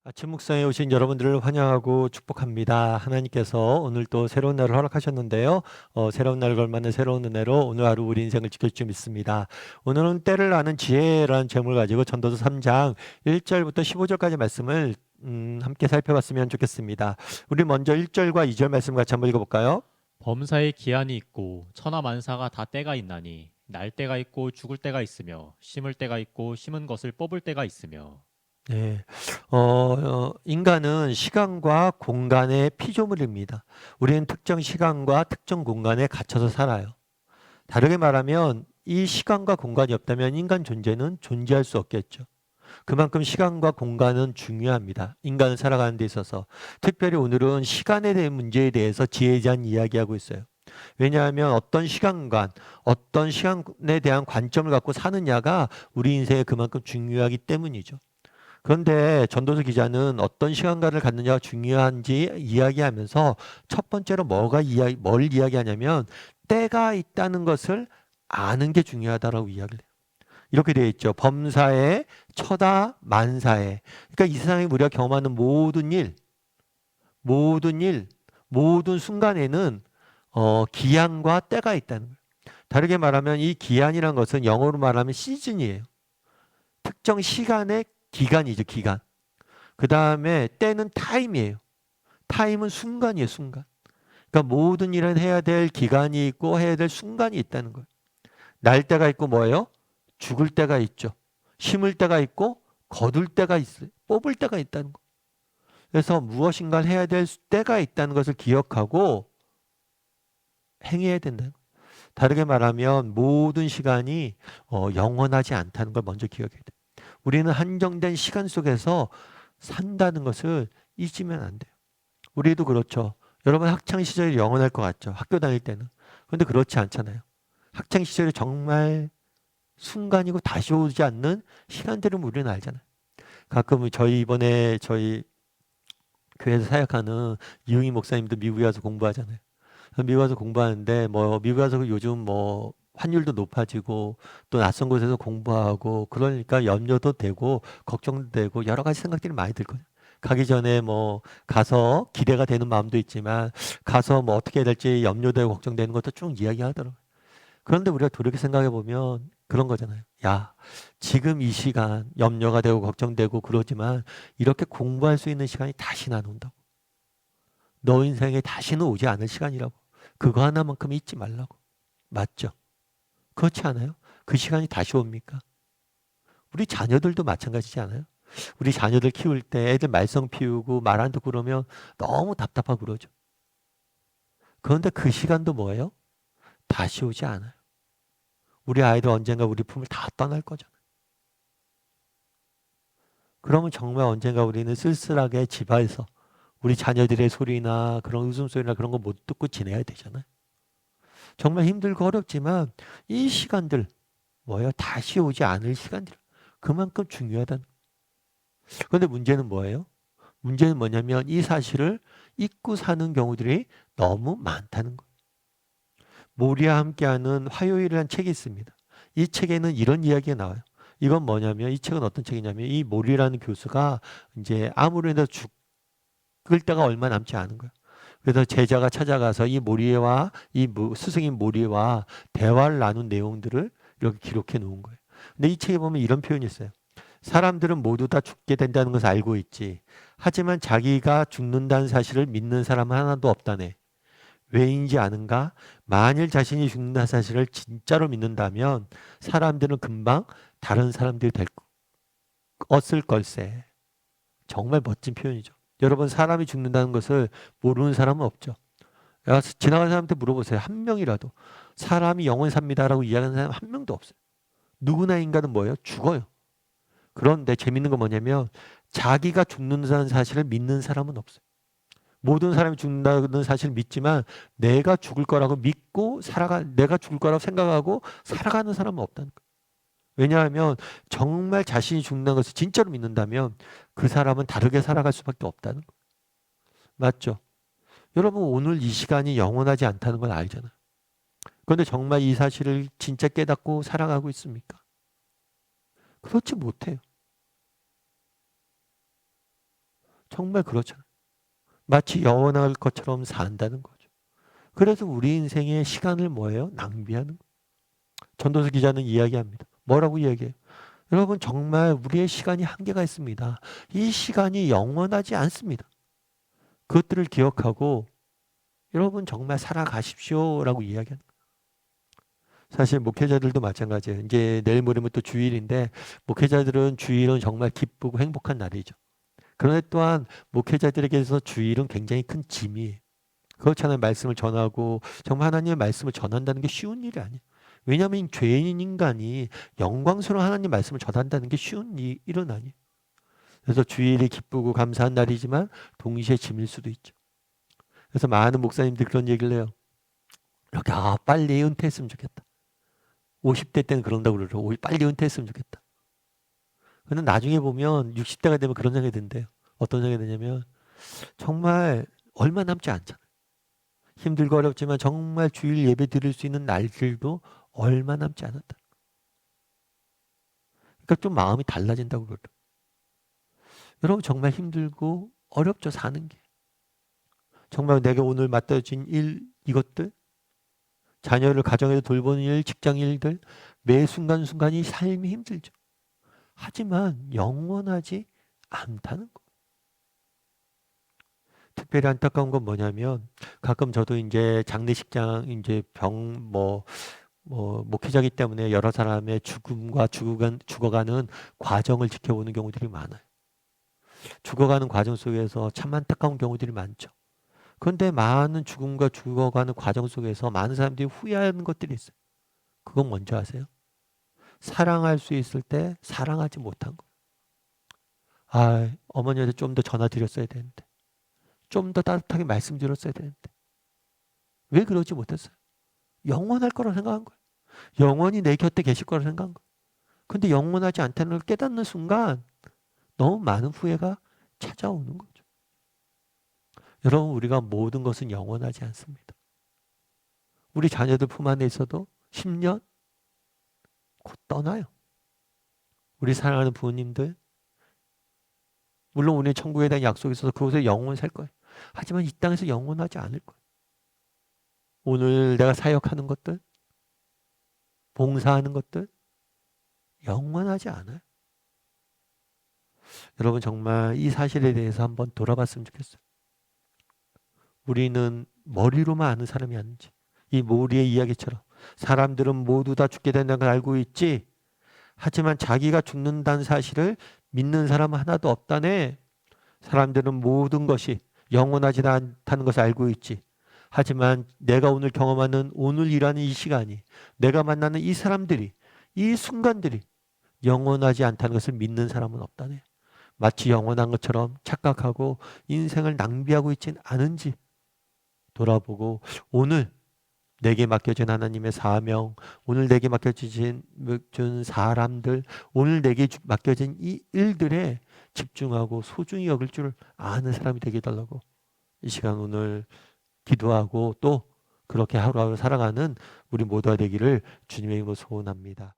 아침 묵상에 오신 여러분들을 환영하고 축복합니다. 하나님께서 오늘 또 새로운 날을 허락하셨는데요. 새로운 날을 걸맞는 새로운 은혜로 오늘 하루 우리 인생을 지킬 줄 믿습니다. 오늘은 때를 아는 지혜라는 제목을 가지고 전도서 3장 1절부터 15절까지 말씀을 함께 살펴봤으면 좋겠습니다. 우리 먼저 1절과 2절 말씀 같이 한번 읽어볼까요? 범사에 기한이 있고 천하만사가 다 때가 있나니 날 때가 있고 죽을 때가 있으며 심을 때가 있고 심은 것을 뽑을 때가 있으며. 네, 인간은 시간과 공간의 피조물입니다. 우리는 특정 시간과 특정 공간에 갇혀서 살아요. 다르게 말하면 이 시간과 공간이 없다면 인간 존재는 존재할 수 없겠죠. 그만큼 시간과 공간은 중요합니다. 인간을 살아가는 데 있어서. 특별히 오늘은 시간에 대한 문제에 대해서 지혜에 대한 이야기하고 있어요. 왜냐하면 어떤 시간에 대한 관점을 갖고 사느냐가 우리 인생에 그만큼 중요하기 때문이죠. 그런데 전도서 기자는 어떤 시간관을 갖느냐가 중요한지 이야기하면서 첫 번째로 뭘 이야기하냐면 때가 있다는 것을 아는 게 중요하다라고 이야기를 해요. 이렇게 되어 있죠. 범사에 처다 만사에. 그러니까 이 세상에 우리가 경험하는 모든 일, 모든 순간에는 기한과 때가 있다는 거예요. 다르게 말하면 이 기한이라는 것은 영어로 말하면 시즌이에요. 특정 시간의 기간이죠, 기간. 그 다음에 때는 타임이에요. 타임은 순간이에요, 순간. 그러니까 모든 일은 해야 될 기간이 있고 해야 될 순간이 있다는 거예요. 날 때가 있고 뭐예요? 죽을 때가 있죠. 심을 때가 있고 거둘 때가 있어요. 뽑을 때가 있다는 거예요. 그래서 무엇인가를 해야 될 때가 있다는 것을 기억하고 행해야 된다는 거예요. 다르게 말하면 모든 시간이 영원하지 않다는 걸 먼저 기억해야 돼요. 우리는 한정된 시간 속에서 산다는 것을 잊으면 안 돼요. 우리도 그렇죠. 여러분 학창 시절이 영원할 것 같죠. 학교 다닐 때는. 그런데 그렇지 않잖아요. 학창 시절이 정말 순간이고 다시 오지 않는 시간들은 우리는 알잖아요. 가끔 저희 교회에서 사역하는 이웅희 목사님도 미국에 가서 공부하잖아요. 미국 가서 공부하는데 뭐 미국 가서 요즘 뭐 환율도 높아지고 또 낯선 곳에서 공부하고 그러니까 염려도 되고 걱정도 되고 여러 가지 생각들이 많이 들거든요. 가기 전에 뭐 가서 기대가 되는 마음도 있지만 가서 뭐 어떻게 해야 될지 염려되고 걱정되는 것도 쭉 이야기하더라고요. 그런데 우리가 돌이켜 생각해 보면 그런 거잖아요. 야, 지금 이 시간 염려가 되고 걱정되고 그러지만 이렇게 공부할 수 있는 시간이 다시는 안 온다고. 너 인생에 다시는 오지 않을 시간이라고. 그거 하나만큼 잊지 말라고. 맞죠? 그렇지 않아요? 그 시간이 다시 옵니까? 우리 자녀들도 마찬가지지 않아요? 우리 자녀들 키울 때 애들 말썽 피우고 말 안 듣고 그러면 너무 답답하고 그러죠. 그런데 그 시간도 뭐예요? 다시 오지 않아요. 우리 아이들 언젠가 우리 품을 다 떠날 거잖아요. 그러면 정말 언젠가 우리는 쓸쓸하게 집안에서 우리 자녀들의 소리나 그런 웃음소리나 그런 거 못 듣고 지내야 되잖아요. 정말 힘들고 어렵지만 이 시간들 뭐예요? 다시 오지 않을 시간들. 그만큼 중요하다는. 그런데 문제는 뭐예요? 문제는 뭐냐면 이 사실을 잊고 사는 경우들이 너무 많다는 거예요. 모리와 함께하는 화요일이라는 책이 있습니다. 이 책에는 이런 이야기가 나와요. 이건 뭐냐면 이 책은 어떤 책이냐면 이 모리라는 교수가 이제 아무래도 죽을 때가 얼마 남지 않은 거예요. 그래서 제자가 찾아가서 이 모리와 스승인 모리와 대화를 나눈 내용들을 이렇게 기록해 놓은 거예요. 근데 이 책에 보면 이런 표현이 있어요. 사람들은 모두 다 죽게 된다는 것을 알고 있지. 하지만 자기가 죽는다는 사실을 믿는 사람은 하나도 없다네. 왜인지 아는가? 만일 자신이 죽는다는 사실을 진짜로 믿는다면 사람들은 금방 다른 사람들이 될 것을 걸세. 정말 멋진 표현이죠. 여러분 사람이 죽는다는 것을 모르는 사람은 없죠. 지나가는 사람한테 물어보세요. 한 명이라도 사람이 영원히 삽니다라고 이야기하는 사람 한 명도 없어요. 누구나 인간은 뭐예요? 죽어요. 그런데 재밌는 건 뭐냐면 자기가 죽는다는 사실을 믿는 사람은 없어요. 모든 사람이 죽는다는 사실을 믿지만 내가 죽을 거라고 믿고 내가 죽을 거라고 생각하고 살아가는 사람은 없다는 거예요. 왜냐하면 정말 자신이 죽는다는 것을 진짜로 믿는다면 그 사람은 다르게 살아갈 수밖에 없다는 거예요. 맞죠? 여러분 오늘 이 시간이 영원하지 않다는 걸 알잖아요. 그런데 정말 이 사실을 진짜 깨닫고 살아가고 있습니까? 그렇지 못해요. 정말 그렇잖아요. 마치 영원할 것처럼 산다는 거죠. 그래서 우리 인생의 시간을 뭐예요? 낭비하는 거예요. 전도서 기자는 이야기합니다. 뭐라고 이야기해요? 여러분 정말 우리의 시간이 한계가 있습니다. 이 시간이 영원하지 않습니다. 그것들을 기억하고 여러분 정말 살아가십시오라고 이야기하는 거예요. 사실 목회자들도 마찬가지예요. 이제 내일 모레면 또 주일인데 목회자들은 주일은 정말 기쁘고 행복한 날이죠. 그런데 또한 목회자들에게서 주일은 굉장히 큰 짐이에요. 그렇잖아요. 말씀을 전하고 정말 하나님의 말씀을 전한다는 게 쉬운 일이 아니에요. 왜냐하면 죄인 인간이 영광스러운 하나님 말씀을 전한다는 게 쉬운 일은 아니에요. 그래서 주일이 기쁘고 감사한 날이지만 동시에 짐일 수도 있죠. 그래서 많은 목사님들이 그런 얘기를 해요. 이렇게 빨리 은퇴했으면 좋겠다. 50대 때는 그런다고 그러죠. 빨리 은퇴했으면 좋겠다. 근데 나중에 보면 60대가 되면 그런 생각이 든대요. 어떤 생각이 드냐면 정말 얼마 남지 않잖아요. 힘들고 어렵지만 정말 주일 예배 드릴 수 있는 날들도 얼마 남지 않았다. 그러니까 좀 마음이 달라진다고 그러죠. 여러분 정말 힘들고 어렵죠, 사는 게. 정말 내가 오늘 맡겨진 일, 이것들, 자녀를 가정에서 돌보는 일, 직장 일들, 매 순간순간이 삶이 힘들죠. 하지만 영원하지 않다는 거. 특별히 안타까운 건 뭐냐면 가끔 저도 이제 장례식장 이제 목회자이기 때문에 여러 사람의 죽음과 죽어가는 과정을 지켜보는 경우들이 많아요. 죽어가는 과정 속에서 참 안타까운 경우들이 많죠. 그런데 많은 죽음과 죽어가는 과정 속에서 많은 사람들이 후회하는 것들이 있어요. 그건 뭔지 아세요? 사랑할 수 있을 때 사랑하지 못한 거. 어머니한테 좀 더 전화 드렸어야 되는데. 좀 더 따뜻하게 말씀드렸어야 되는데. 왜 그러지 못했어요? 영원할 거라고 생각한 거예요. 영원히 내 곁에 계실 거라고 생각한 거예요. 근데 영원하지 않다는 걸 깨닫는 순간 너무 많은 후회가 찾아오는 거죠. 여러분 우리가 모든 것은 영원하지 않습니다. 우리 자녀들 품 안에 있어도 10년 곧 떠나요. 우리 사랑하는 부모님들 물론 우리 천국에 대한 약속이 있어서 그곳에 영원히 살 거예요. 하지만 이 땅에서 영원하지 않을 거예요. 오늘 내가 사역하는 것들 봉사하는 것들 영원하지 않아요. 여러분 정말 이 사실에 대해서 한번 돌아봤으면 좋겠어요. 우리는 머리로만 아는 사람이 아닌지 이 모리의 이야기처럼 사람들은 모두 다 죽게 된다는 걸 알고 있지 하지만 자기가 죽는다는 사실을 믿는 사람은 하나도 없다네. 사람들은 모든 것이 영원하지 않다는 것을 알고 있지 하지만 내가 오늘 경험하는 오늘이라는 이 시간이 내가 만나는 이 사람들이 이 순간들이 영원하지 않다는 것을 믿는 사람은 없다네. 마치 영원한 것처럼 착각하고 인생을 낭비하고 있지는 않은지 돌아보고 오늘 내게 맡겨진 하나님의 사명, 오늘 내게 맡겨진 사람들, 오늘 내게 맡겨진 이 일들에 집중하고 소중히 여길 줄 아는 사람이 되게 해달라고 이 시간 오늘 기도하고 또 그렇게 하루하루 살아가는 우리 모두가 되기를 주님의 이름으로 소원합니다.